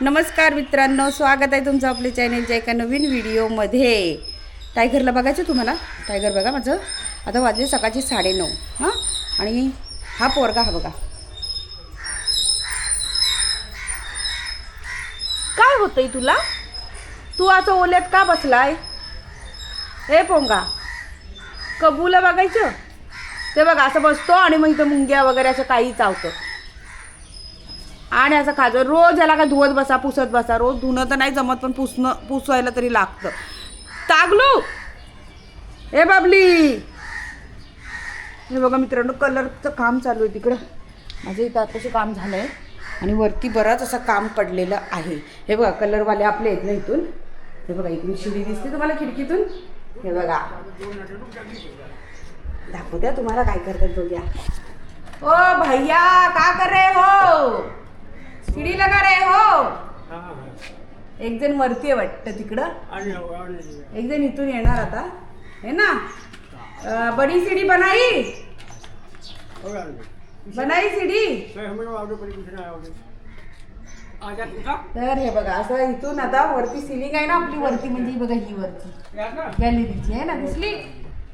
नमस्कार मित्रांनो, स्वागत आहे तुमचं आपल्या चॅनलच्या एका नवीन व्हिडिओमध्ये. टायगरला बघायचं तुम्हाला. टायगर बघा माझं. आता वाजले सकाळची 9:30. हां, आणि हा पोरगा हा बघा. काय होतंय तुला? तू असं ओल्यात का बसलाय? हे पोंगा, कबूला बघायचं ते बघा. असं बसतो आणि मग इथं मुंग्या वगैरे असं काही चावतं आणि असं खाजं. रोज याला काय धुवत बसा, पुसत बसा. रोज धुणं तर नाही जमत, पण पुसवायला तरी लागतं. तागलू, ए बाबली. हे बघा मित्रांनो, कलरचं काम चालू आहे तिकडं. माझं इथं आताचं काम झालं आहे आणि वरती बरंच असं काम पडलेलं आहे. हे बघा, कलरवाले आपले आहेत ना इथून. हे बघा, इथून शिडी दिसते तुम्हाला खिडकीतून. हे बघा, दाखवू द्या तुम्हाला काय करतात बघूया. ओ भैया, का कर रहे हो? सीढ़ी लगा रहे हो? एक जण वरती आहे वाटतं तिकडं, एक जण इथून येणार आता, है ना. बड़ी सीढ़ी बनाई सीढ़ी. तर हे बघा, असं इथून आता वरती सिलिंग आहे ना आपली. वरती म्हणजे बघा, ही वरती गॅलरीची आहे ना, दिसली.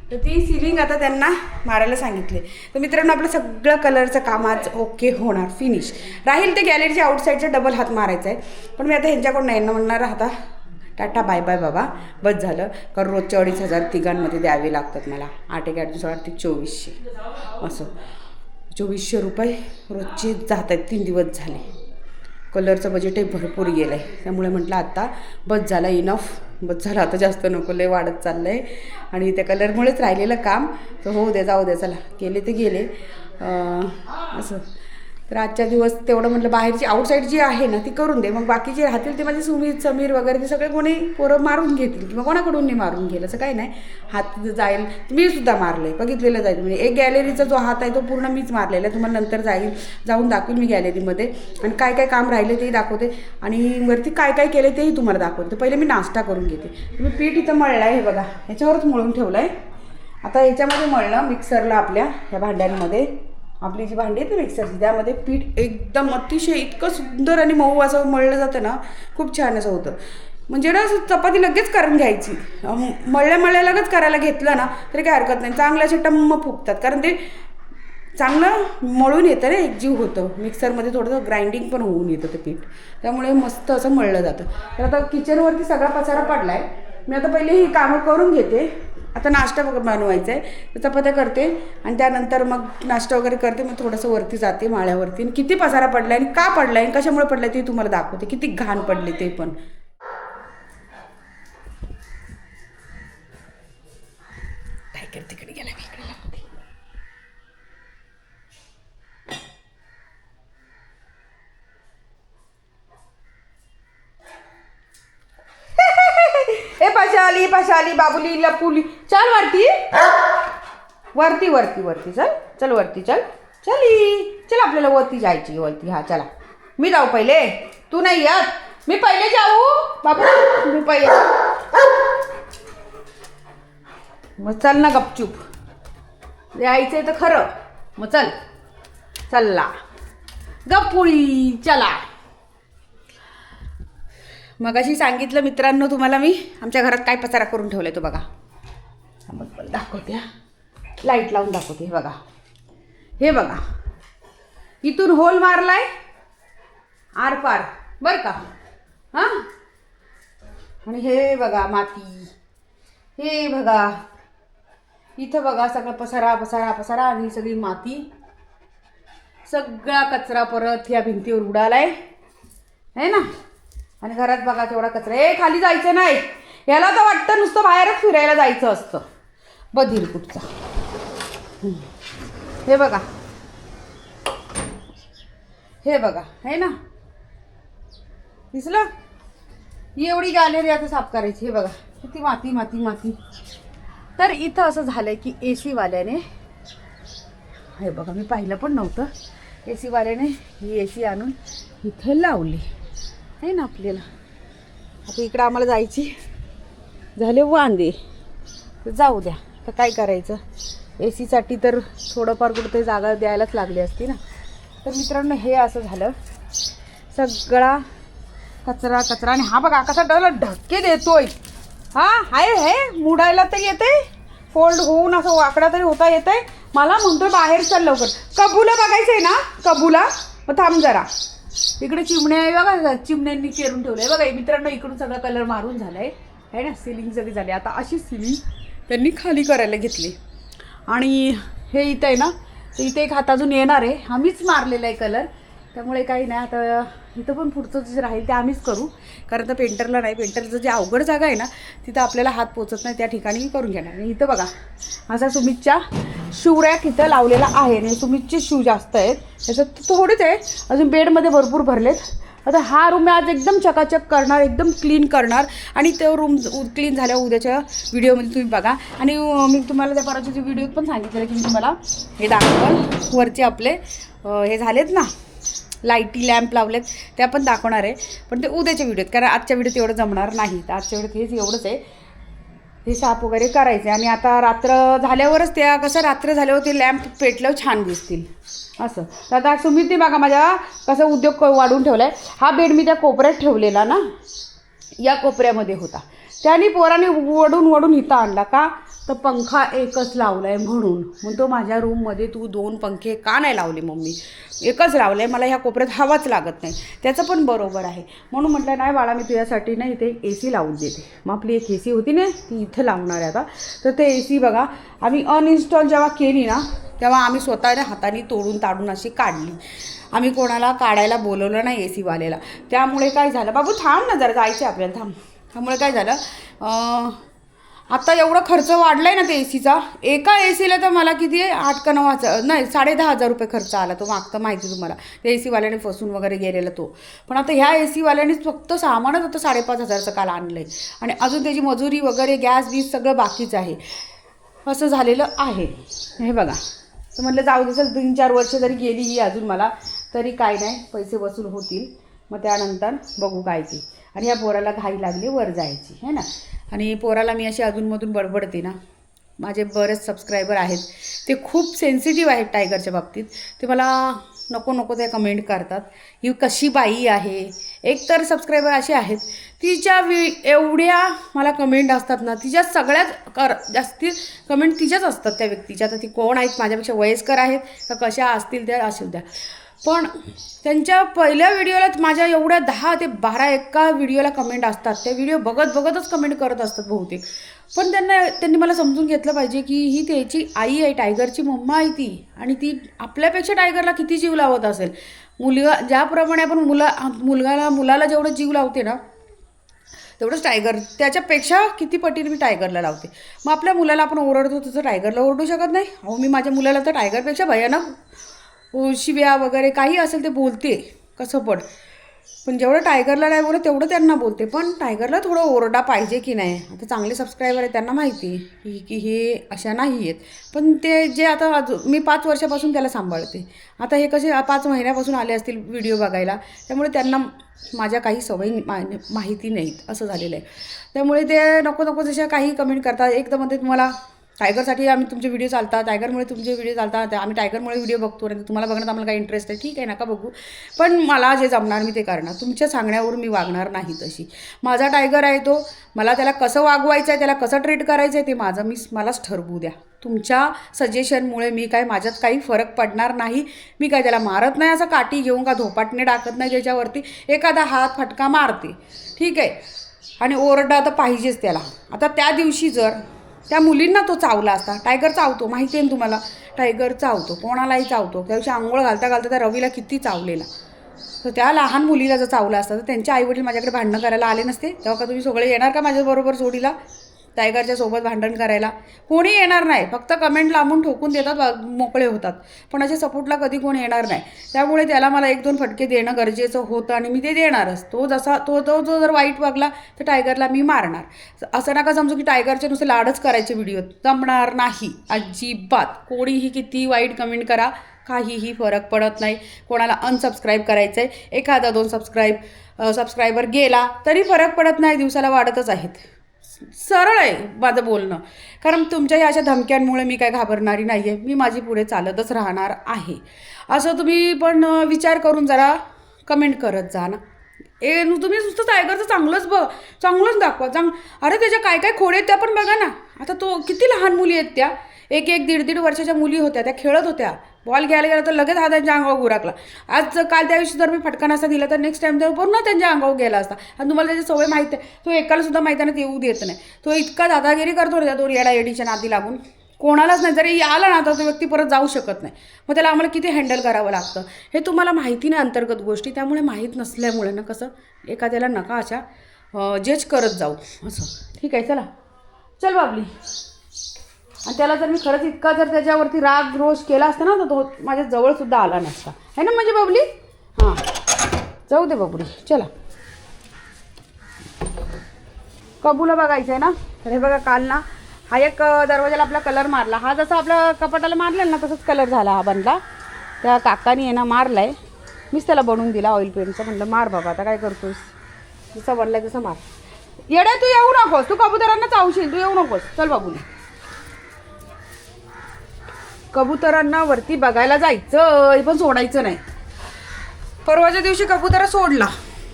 तर ती सिलिंग आता त्यांना मारायला सांगितले. तर मित्रांनो, आपलं सगळं कलरचं काम आज ओके होणार, फिनिश राहील. ते गॅलरीच्या आउटसाईडचा डबल हात मारायचा आहे. पण मी आता ह्यांच्याकडून नाही ना म्हणणार. आता टाटा बाय बाय बाबा, बस झालं. कारण रोजच्या 2,500 तिघांमध्ये द्यावे लागतात मला. 8 × 8 = 2400. असं 2400 रुपये रोजचे जात आहेत. 3 दिवस झाले. कलरचं बजेटही भरपूर गेलं आहे. त्यामुळे म्हटलं आता बस झाला, इनफ, बस झालं आता, जास्त नको, लय वाढत चाललं आहे. आणि त्या कलरमुळेच राहिलेलं काम तर होऊ दे, जाऊ दे, चला, गेले ते गेले. असं तर आजच्या दिवस तेवढं म्हटलं, बाहेरची आउटसाईड जी आहे ना ती करून दे. मग बाकी जे राहतील ते माझे सुमित, समीर वगैरे ते सगळे कोणी पोरं मारून घेतील किंवा कोणाकडून नाही मारून घेईल असं काही नाही. हात जाईल, मी सुद्धा मारलं आहे, बघितलेलं जाईल. म्हणजे एक गॅलरीचा जो हात आहे तो पूर्ण मीच मारलेला आहे. तुम्हाला नंतर जाऊन दाखवेल मी गॅलरीमध्ये. आणि काय काय काम राहिले तेही दाखवते आणि वरती काय काय केलं तेही तुम्हाला दाखवते. तर पहिले मी नाश्ता करून घेते. मी पीठ इथं मळलं आहे, हे बघा, ह्याच्यावरच मळून ठेवलं आहे. आता ह्याच्यामध्ये मळलं मिक्सरला, आपल्या ह्या भांड्यांमध्ये. आपली जी भांडी आहेत ना मिक्सरची, त्यामध्ये पीठ एकदम अतिशय इतकं सुंदर आणि मऊ असं मळलं जातं ना, खूप छान असं होतं. म्हणजे ना असं चपाती लगेच करून घ्यायची, मळल्या लगेच करायला घेतलं ना तरी काय हरकत नाही. चांगले असे टम्म फुगतात, कारण ते चांगलं मळून येतं ना, एकजीव होतं. मिक्सरमध्ये थोडंसं ग्राइंडिंग पण होऊन येतं ते पीठ, त्यामुळे मस्त असं मळलं जातं. तर आता किचनवरती सगळा पसारा पडला आहे. मी आता पहिले ही कामं करून घेते. आता नाश्ता बनवायचा आहे, तर चपात्या करते आणि त्यानंतर मग नाश्ता वगैरे करते. मग थोडंसं वरती जाते माळ्यावरती. आणि किती पसारा पडला आहे आणि का पडला आहे आणि कशामुळे पडला आहे ते तुम्हाला दाखवते. किती घाण पडले ते पण. काय करते, तिकडे गेला मी, इकडे लावते. ए पशाली बाबुली लपुली, चल वरती वरती वरती वरती चल, चल वरती चल, चल आपल्याला वरती जायची, वरती. हा चला, मी जाऊ पहिले, तू नाही येत. मी पहिले जाऊ बाबू, मी पहिले. मग चल ना गपचूप, यायचंय तर खरं. मग चल, चल्ला गपुळी, चला. मग अशी सांगितलं मित्रांनो तुम्हाला मी, आमच्या घरात काय पसारा करून ठेवलाय तो बघा. मग दाखवते, लाईट लावून दाखवते. हे बघा, हे बघा, इथून होल मारलाय आरपार बरं का. हां, आणि हे बघा माती, हे बघा इथं बघा, सगळं पसारा पसारा पसारा आणि सगळी माती, सगळा कचरा परत ह्या भिंतीवर उडालाय, है ना. आणि घरात बघा केवढा कचरा. खाली जायचं नाही, याला तर वाटतं नुसतं बाहेरच फिरायला जायचं असतं, बधीर कुठचा. हे बघा, हे बघा, है ना, दिसलं. एवढी गॅलरी आता साफ करायची. हे बघा किती माती माती माती. तर इथं असं झालंय की AC वाल्याने, हे बघा, मी पाहिलं पण नव्हतं, AC वाल्याने ही AC आणून इथं लावली आहे ना आपल्याला. आता इकडं आम्हाला जायची झाले वांदे, तर जाऊ द्या, तर काय करायचं. AC साठी तर थोडंफार कुठे जागा द्यायलाच लागली असती ना. तर मित्रांनो, हे असं झालं. सगळा कचरा कचरा. आणि हा बघा कसा डल धक्के देतोय. हा हे मुडायला तरी येते, फोल्ड होऊन असं वाकडा तरी होता येतंय. मला म्हणतोय बाहेर चल लवकर. कबूला बघायचंय ना, कबूला. मग थांब जरा. इकडे चिमण्या आहे बघा, चिमण्यांनी केरून ठेवलंय बघा मित्रांनो. इकडून सगळा कलर मारून झालाय आहे ना, सिलिंग सगळी झाली. आता अशी सिलिंग त्यांनी खाली करायला घेतली. आणि हे इथं आहे ना, तर इथे एक हात अजून येणार आहे. आम्हीच मारलेला आहे कलर, त्यामुळे काही नाही. आता इथं पण पुढचं जे राहील ते आम्हीच करू, कारण तर पेंटरला नाही. पेंटरचं जे अवघड जागा आहे ना, तिथं आपल्याला हात पोचत नाही, त्या ठिकाणी करून घेणार. आणि इथं बघा असा सुमितच्या शिवरॅक इथं लावलेला आहे. आणि सुमितचे शू जास्त आहेत, त्याच्यात थोडेच आहे अजून. बेडमध्ये भरपूर भरलेत. आता हा रूम मी आज एकदम चकाचक करणार, एकदम क्लीन करणार. आणि तो रूम क्लीन झाल्या उद्याच्या व्हिडिओमध्ये तुम्ही बघा. आणि मी तुम्हाला त्या परवाच्या व्हिडिओत पण सांगितलेलं की मी तुम्हाला हे दाखवल. वरचे आपले हे झालेत ना, लाईटी लॅम्प लावलेत, त्या पण दाखवणार आहे. पण ते उद्याच्या व्हिडिओत, कारण आजच्या व्हिडिओत एवढं जमणार नाही. तर आजच्या व्हिडिओत हेच एवढंच आहे, हे साफ वगैरे करायचे. आणि आता रात्र झाल्यावरच त्या कसं रात्र झाल्यावर ते लॅम्प पेटल्यावर छान दिसतील असं. तर आता सुमित ते बघा माझ्या कसं उद्योग वाढवून ठेवला आहे. हा बेड मी त्या कोपऱ्यात ठेवलेला ना, या कोपऱ्यामध्ये होता. त्याने पोराने वडून इथं आणला का, तर पंखा एकच लावला आहे म्हणून. मग तो माझ्या रूममध्ये तू 2 पंखे का नाही लावले मम्मी, एकच लावलं आहे, मला ह्या कोपऱ्यात हवाच लागत नाही. त्याचं पण बरोबर आहे. म्हणून म्हटलं नाही बाळा, मी तुझ्यासाठी ना इथे एक AC लावून देते. मग आपली एक AC होती ना, ती इथं लावणार आहे आता. तर ते AC बघा आम्ही अनइन्स्टॉल जेव्हा केली ना, तेव्हा आम्ही स्वतःने हाताने तोडून ताडून अशी काढली. आम्ही कोणाला काढायला बोलवलं नाही AC वाल्याला. त्यामुळे काय झालं, बाबू थांब ना जरा, जायचं आपल्याला, थांब. त्यामुळे काय झालं, आता एवढा खर्च वाढला आहे ना ते ACचा. एका ACला तर मला किती आहे, 8 का 9 नाही 10,500 रुपये खर्च आला. तो मागता माहिती तुम्हाला, ते AC वाल्याने फसून वगैरे गेलेला तो. पण आता ह्या AC वाल्यानेच फक्त सामानच होतं 5,500चं काल आणलं आहे. आणि अजून त्याची मजुरी वगैरे गॅस बीस सगळं बाकीच आहे. असं झालेलं आहे. हे बघा, तर म्हटलं जाऊ दे, 3-4 वर्ष जरी गेली ही अजून मला, तरी काय नाही, पैसे वसूल होतील. मग त्यानंतर बघू काय ते. आणि ह्या पोराला घाई लागली वर जायची है ना. आणि पोराला मी अशी अधूनमधून बडबडते ना. माझे बरेच सबस्क्रायबर आहेत, ते खूप सेन्सिटिव्ह आहेत टायगरच्या बाबतीत. ते मला नको ते कमेंट करतात, ही कशी बाई आहे. एक तर सबस्क्रायबर असे आहेत, तिच्या एवढ्या मला कमेंट असतात ना, तिच्या सगळ्यात जास्ती कमेंट तिच्याच असतात त्या व्यक्तीच्या. आता ती कोण आहेत, माझ्यापेक्षा वयस्कर आहेत का कशा असतील त्या असू द्या, पण त्यांच्या पहिल्या व्हिडिओला माझ्या एवढ्या 10 ते 12 एका व्हिडिओला कमेंट असतात. त्या व्हिडिओ बघतच कमेंट करत असतात बहुतेक. पण त्यांनी मला समजून घेतलं पाहिजे की ही त्याची आई आहे, टायगरची मम्मा आहे ती. आणि ती आपल्यापेक्षा टायगरला किती जीव लावत असेल. ज्याप्रमाणे आपण मुलाला जेवढं जीव लावते ना, तेवढंच टायगर त्याच्यापेक्षा किती पटीने मी टायगरला लावते. मग आपल्या मुलाला आपण ओरडतो तसं टायगरला ओरडू शकत नाही. अहो मी माझ्या मुलाला तर टायगरपेक्षा भयानक शिव्या वगैरे काही असेल ते बोलते कसं पण जेवढं टायगरला नाही बोलत तेवढं त्यांना बोलते. पण टायगरला थोडं ओरडा पाहिजे की नाही. आता चांगले सबस्क्रायबर आहेत, त्यांना माहिती की हे अशा नाही आहेत. पण ते जे आता मी 5 वर्षापासून त्याला सांभाळते. आता हे कसे 5 महिन्यापासून आले असतील व्हिडिओ बघायला, त्यामुळे त्यांना माझ्या काही सवयी माहिती नाहीत असं झालेलं आहे. त्यामुळे ते नको जशा काही कमेंट करतात. एकदम म्हणते तुम्हाला टायगरसाठी आम्ही तुमचे व्हिडिओ चालतात, टायगरमुळे तुमचे व्हिडिओ चालतात, आम्ही टायगरमुळे व्हिडिओ बघतो, आणि तुम्हाला बघण्यात आम्हाला काही इंटरेस्ट आहे. ठीक आहे, नका बघू, पण मला जे जमणार मी ते करणार. तुमच्या सांगण्यावर मी वागणार नाही तशी. माझा टायगर आहे तो, मला त्याला कसं वागवायचं आहे, त्याला कसं ट्रीट करायचं आहे ते मलाच ठरवू द्या. तुमच्या सजेशनमुळे माझ्यात काही फरक पडणार नाही. मी काय त्याला मारत नाही असं काठी घेऊन का धोपाटणे टाकत नाही त्याच्यावरती. एखादा हात फटका मारते, ठीक आहे, आणि ओरडा तर पाहिजेच त्याला. आता त्या दिवशी जर त्या मुलींना तो चावला असता, टायगर चावतो माहिती आहे ना तुम्हाला, टायगर चावतो, कोणालाही चावतो. त्या दिवशी आंघोळ घालता त्या रवीला किती चावलेला. तर त्या लहान मुलीला जर चावला असता तर त्यांचे आईवडील माझ्याकडे भांडणं करायला आले नसते. तेव्हा का तुम्ही सगळे येणार का माझ्याबरोबर जोडीला टायगरच्या सोबत भांडण करायला? कोणी येणार नाही. फक्त कमेंट लांबून ठोकून देतात, मोकळे होतात. पण अशा सपोर्टला कधी कोणी येणार नाही. त्यामुळे त्याला मला 1-2 फटके देणं गरजेचं होतं, आणि मी ते देणारच. तो जर वाईट वागला तर टायगरला मी मारणार. असं नका समजू की टायगरचे नुसते लाडच करायचे व्हिडिओ, जमणार नाही अजिबात. कोणीही किती वाईट कमेंट करा, काहीही फरक पडत नाही. कोणाला अनसबस्क्राईब करायचं आहे, एखादा 2 सबस्क्रायबर गेला तरी फरक पडत नाही, दिवसाला वाढतच आहेत. सरळ आहे माझं बोलणं. कारण तुमच्या या अशा धमक्यांमुळे मी काय घाबरणारी नाही आहे. मी माझी पुढे चालतच राहणार आहे. असं तुम्ही पण विचार करून जरा कमेंट करत जा ना. तुम्ही नुसतं टायगरचं चांगलंच दाखवा अरे त्याच्या काय काय खोडे आहेत त्या पण बघा ना. आता तो किती लहान मुली आहेत त्या, एक 1-1.5 वर्षाच्या मुली होत्या, त्या खेळत होत्या. बॉल घ्यायला गेला तर लगेच हा त्यांच्या अंगावर गुराकला. आज काल त्या दिवशी जर मी फटका नसता दिला तर नेक्स्ट टाइम तर पूर्ण त्यांच्या अंगावर गेला असता. आणि तुम्हाला त्याची सवय माहिती आहे, तो एकाला सुद्धा मैदानात येऊ देत नाही. तो इतका दादागिरी करतो त्या 2 येडीच्या नादी लागून. कोणालाच नाही, जरी आला ना तर तो व्यक्ती परत जाऊ शकत नाही. मग त्याला आम्हाला किती हँडल करावं लागतं हे तुम्हाला माहिती नाही अंतर्गत गोष्टी. त्यामुळे माहीत नसल्यामुळे ना कसं एखाद्याला नका अशा जज करत जाऊ असं. ठीक आहे, चल बाबली. आणि त्याला जर मी खरंच इतका जर त्याच्यावरती राग रोष केला असता ना तर तो माझ्या जवळसुद्धा आला नसता, है ना माझी बाबली. हां, जाऊ दे बाबली. चला, कबूला बघायचं आहे ना. तर हे बघा, काल ना हा एक दरवाजाला आपला कलर मारला. हा जसा आपल्या कपाटाला मारलेला ना तसंच कलर झाला हा बनला. त्या काकानी आहे ना मारला आहे. मीच त्याला बनवून दिला ऑइल पेंटचा. म्हटलं मार बाबा, आता काय करतोस, जसं बनलाय तसं मार. येड्या तू येऊ नकोस, तू कबुतरांना चावशील, तू येऊ नकोस. चल बाबूला, कबुतरांना वरती बघायला जायचं पण सोडायचं नाही. परवाच्या दिवशी कबुतरा सोडला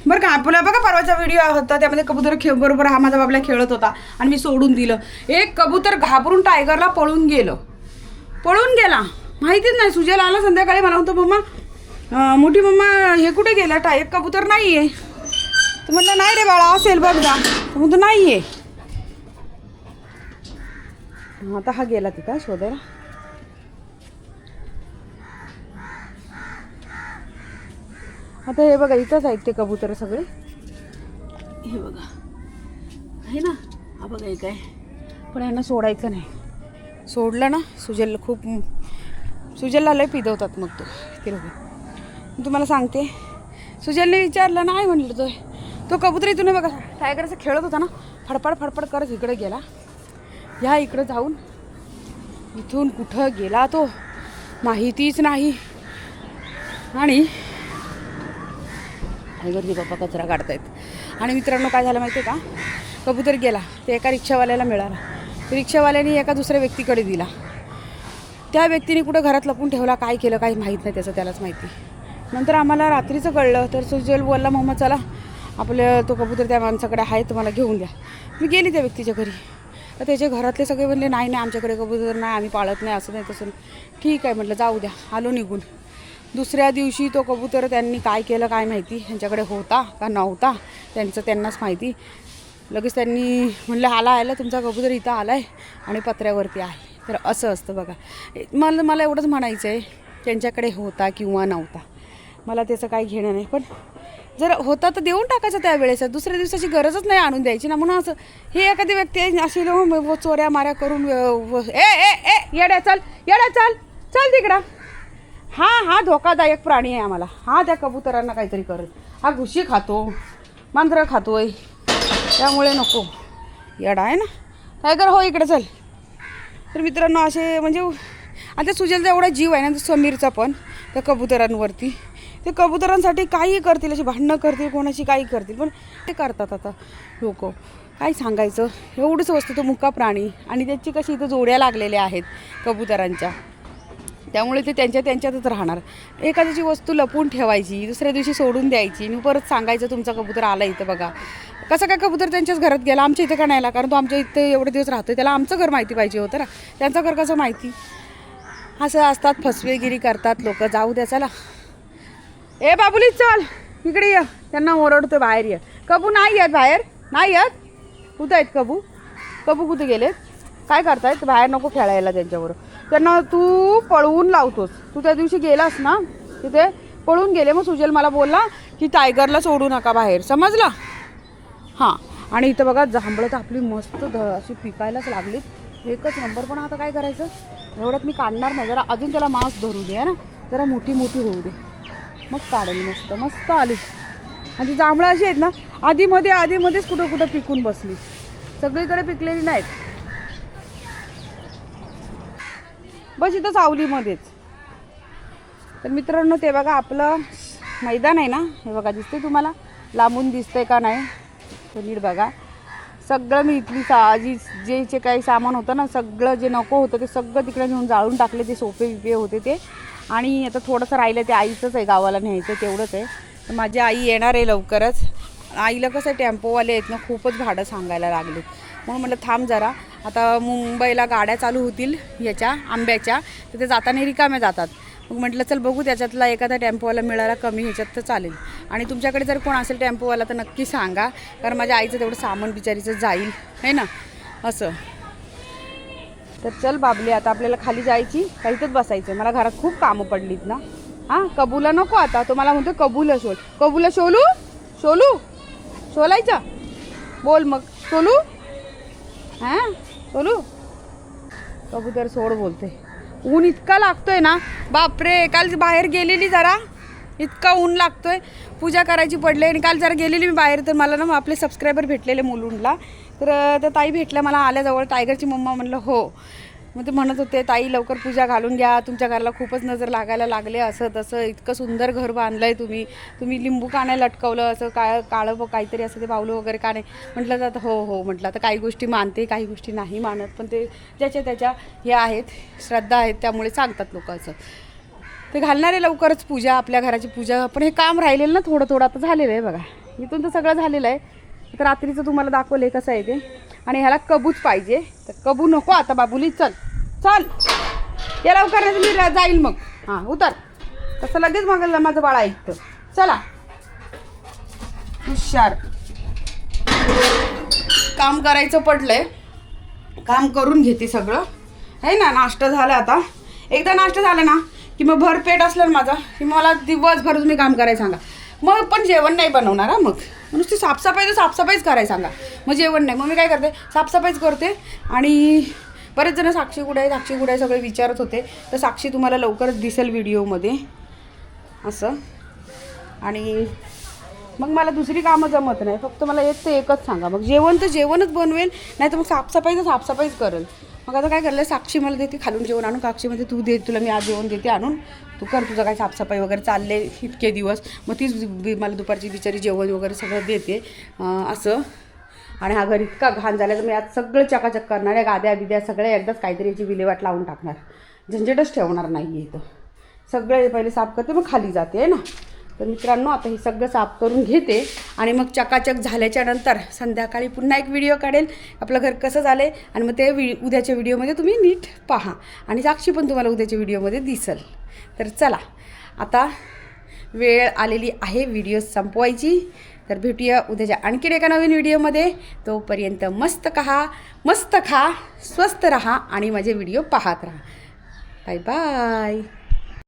बरं का. आपला बघा परवाचा व्हिडिओ होता त्यामध्ये कबूतर बरोबर हा माझा बाबला खेळत होता आणि मी सोडून दिलं. एक कबूतर घाबरून टायगरला पळून गेला. माहितीच नाही. सुजल आला संध्याकाळी, मला म्हणतो मम्मा, मोठी मम्मा हे कुठे गेला, एक कबूतर नाही आहे. तर म्हटलं नाही रे बाळा, असेल बघ जा. तर म्हणतो नाही आहे. आता हा गेला तिथं शोधायला. आता हे बघा इथंच आहेत ते कबूतर सगळे. हे बघा आहे ना, हा बघा एक आहे. पण यांना सोडायचं नाही. सोडलं ना सुजलला लय पिदवतात मग ते लोक. तुम्हाला सांगते, सुजलने विचारलं नाही म्हटलं तो कबूतर इथून बघा टायगर असं खेळत होता ना, फडफड करत इकडे गेला. ह्या इकडं जाऊन इथून कुठं गेला तो माहितीच नाही. आणि टायगरची पप्पा कचरा काढतायत. आणि मित्रांनो काय झालं माहिती आहे का, कबूतर गेला ते एका रिक्षावाल्याला मिळाला. रिक्षावाल्याने एका दुसऱ्या व्यक्तीकडे दिला. त्या व्यक्तीने कुठं घरात लपून ठेवला, काय केलं काही माहीत नाही, त्याचं त्यालाच माहिती. नंतर आम्हाला रात्रीचं कळलं. तर सुजल बोलला मम्मा चला आपलं तो कबूतर त्या माणसाकडे आहे, तुम्हाला घेऊन द्या. मी गेली त्या व्यक्तीच्या घरी. तर त्याचे घरातले सगळे म्हणले नाही आमच्याकडे कबूतर नाही, आम्ही पाळत नाही, असं नाही तसं नाही. ठीक आहे म्हटलं, जाऊ द्या. आलो निघून. दुसऱ्या दिवशी तो कबूतर त्यांनी काय केलं काय माहिती, त्यांच्याकडे होता का नव्हता त्यांनाच माहिती. लगेच त्यांनी म्हणलं आला तुमचा कबूतर इथं आला आहे आणि पत्र्यावरती आहे. तर असं असतं बघा. मला एवढंच म्हणायचं आहे, त्यांच्याकडे होता किंवा नव्हता मला त्याचं काही घेणं नाही. पण जर होता तर देऊन टाकायचं त्यावेळेस, दुसऱ्या दिवसाची गरजच नाही आणून द्यायची ना. म्हणून असं हे एखादी व्यक्ती आहे अशी चोऱ्या माऱ्या करून येड्या चल तिकडं. हा धोकादायक प्राणी आहे आम्हाला. हा त्या कबुतरांना काहीतरी करत. हा घुशी खातो, मांजरं खातोय, त्यामुळे नको. येडा आहे ना टायगर. हो इकडे चल. तर मित्रांनो असे म्हणजे आता सुजलचा एवढा जीव आहे ना, समीरचा पण त्या कबुतरांवरती. ते कबुतरांसाठी काही करतील, अशी भांडणं करतील, कोणाची काही करतील, पण ते करतात. आता लोक काय सांगायचं. एवढंच वस्तू तो मुका प्राणी आणि त्याची कशी इथं जोड्या लागलेल्या आहेत कबुतरांच्या, त्यामुळे ते त्यांच्यातच राहणार. एखाद्याची वस्तू लपून ठेवायची, दुसऱ्या दिवशी सोडून द्यायची आणि परत सांगायचं तुमचा कबूतर आला इथं बघा. कसं काय कबूतर त्यांच्याच घरात गेला, आमच्या इथं का नाही आला, कारण तो आमच्या इथं एवढे दिवस राहतो, त्याला आमचं घर माहिती पाहिजे होतं ना, त्यांचं घर कसं माहिती. असं असतात, फसवेगिरी करतात लोक. जाऊ द्या चला. ए बाबुली चल इकडे ये, त्यांना ओरडतो बाहेर ये. कबू नाही येत बाहेर, नाही येत. कुठं आहेत कबू कुठे गेलेत, काय करतायत बाहेर, नको खेळायला त्यांच्याबरोबर. त्यांना तू पळवून लावतोस. तू त्या दिवशी गेलास ना तिथे पळून गेले. मग सुजल मला बोलला की टायगरला सोडू नका बाहेर, समजला. हां, आणि इथं बघा जांभळं तर आपली मस्त अशी पिकायलाच लागलीत, एकच नंबर. पण आता काय करायचं, एवढ्यात मी काढणार नाही, जरा अजून त्याला मांस धरू दे ना, जरा मोठी होऊ दे, मग काढेल. मस्त आली. आणि ती जांभळं अशी आहेत ना, आधीमध्येच कुठं पिकून बसली, सगळीकडे पिकलेली नाहीत, बस इथं सावलीमध्येच. तर मित्रांनो ते बघा आपलं मैदान आहे ना, हे बघा दिसते तुम्हाला, लांबून दिसतंय का नाही तर नीट बघा. सगळं मी इथली जे काही सामान होतं ना, सगळं जे नको होतं ते सगळं तिकडे नेऊन जाळून टाकले. ते सोफे होते ते. आणि आता थोडंसं राहिलं ते आईचंच आहे, गावाला न्यायचं तेवढंच आहे. तर माझी आई येणार आहे लवकरच. आईला कसं टेम्पोवाले आहेत ना खूपच भाडं सांगायला लागले, म्हणून म्हटलं थांब जरा. आता मुंबईला गाड्या चालू होतील याच्या आंब्याच्या, तर ते जाताना रिकाम्या जातात. मग म्हटलं चल बघू त्याच्यातला एखादा टेम्पोवाला मिळाला कमी ह्याच्यात तर चालेल. आणि तुमच्याकडे जर कोण असेल टेम्पोवाला तर नक्की सांगा, कारण माझ्या आईचं तेवढं सामान बिचारीचं जाईल है ना असं. तर चल बाबली, आता आपल्याला खाली जायची का इथंच बसायचं? मला घरात खूप कामं पडलीत ना. हां कबूला नको आता, तो मला म्हणतो कबूला शोल. कबूला शोलू शोलू शोलायचं बोल मग. शोलू हां शोलू कबूतर सोड बोलते. ऊन इतका लागतोय ना बापरे. काल बाहेर गेलेली जरा, इतका ऊन लागतोय. पूजा करायची पडले आणि काल जरा गेलेली मी बाहेर, तर मला ना आपले सबस्क्रायबर भेटलेले मुलुंडला, तर त्या ताई भेटल्या मला आल्याजवळ. टायगरची मम्मा म्हणलं हो. मग ते म्हणत होते ताई लवकर पूजा घालून घ्या, तुमच्या घराला खूपच नजर लागायला लागले असं तसं. इतकं सुंदर घर बांधलं आहे तुम्ही लिंबू का नाही लटकवलं असं काळं काहीतरी असं ते बावलं वगैरे का नाही. म्हटलं तर हो म्हटलं आता काही गोष्टी मानते काही गोष्टी नाही मानत, पण ते ज्याच्या त्याच्या हे आहेत श्रद्धा आहेत त्यामुळे सांगतात लोक असं. ते घालणारे लवकरच पूजा, आपल्या घराची पूजा. पण हे काम राहिलेलं ना थोडं आता झालेलं आहे बघा. इथून तर सगळं झालेलं आहे. तर रात्रीचं तुम्हाला दाखवलं आहे कसं आहे ते. आणि ह्याला कबूच पाहिजे, तर कबू नको आता बाबुली. चल या लवकर नाही मी जाईल मग. हां उतर. तसं लगेच मागलं माझं बाळा ऐकतं. चला हुशार. काम करायचं पडलंय, काम करून घेते सगळं आहे ना. नाश्ता झाला आता. एकदा नाश्ता झाला ना की मग भरपेट असलं ना माझं की मला दिवसभर तुम्ही काम करायला सांगा, मग पण जेवण नाही बनवणार. हा मग नुसती साफसफाई तर साफसफाईच करायला सांगा, मग जेवण नाही. मग मी काय करते साफसफाईच करते. आणि बरेच जण साक्षी कुठे आहे सगळे विचारत होते, तर साक्षी तुम्हाला लवकरच दिसेल व्हिडिओमध्ये असं. आणि मग मला दुसरी कामं जमत नाही, फक्त मला एकच सांगा. मग जेवण तर जेवणच बनवेल, नाही तर मग साफसफाई तर साफसफाईच करेल. मग आता काय करलं, साक्षी मला देते खालून जेवण आणून. साक्षीमध्ये तू दे, तुला मी आज जेवण देते आणून, तू कर तुझं काय साफसफाई वगैरे चालले इतके दिवस. मग तीच मला दुपारची बिचारी जेवण वगैरे सगळं देते असं. आणि हा घर इतका घाण झाला तर मी आज सगळं चकाचक करणार आहे. गाद्या बिद्या सगळ्या एकदाच काहीतरी याची विल्हेवाट लावून टाकणार, झंझटच ठेवणार नाही आहे. इथं सगळे पहिले साफ करते मग खाली जाते आहे ना. तर मित्रांनो आता हे सगळं साफ करून घेते आणि मग चकाचक झाल्याच्या नंतर संध्याकाळी पुन्हा एक व्हिडिओ काढेल आपलं घर कसं झालं आहे. आणि मग ते उद्याच्या व्हिडिओमध्ये तुम्ही नीट पहा आणि साक्षी पण तुम्हाला उद्याच्या व्हिडिओमध्ये दिसेल. तर चला आता वेळ आलेली आहे व्हिडिओ संपवायची. तर भेटूया उद्याच्या आणखीन एका नवीन व्हिडिओमध्ये. तोपर्यंत मस्त खा, स्वस्त रहा आणि माझे व्हिडिओ पाहत राहा. Bye bye.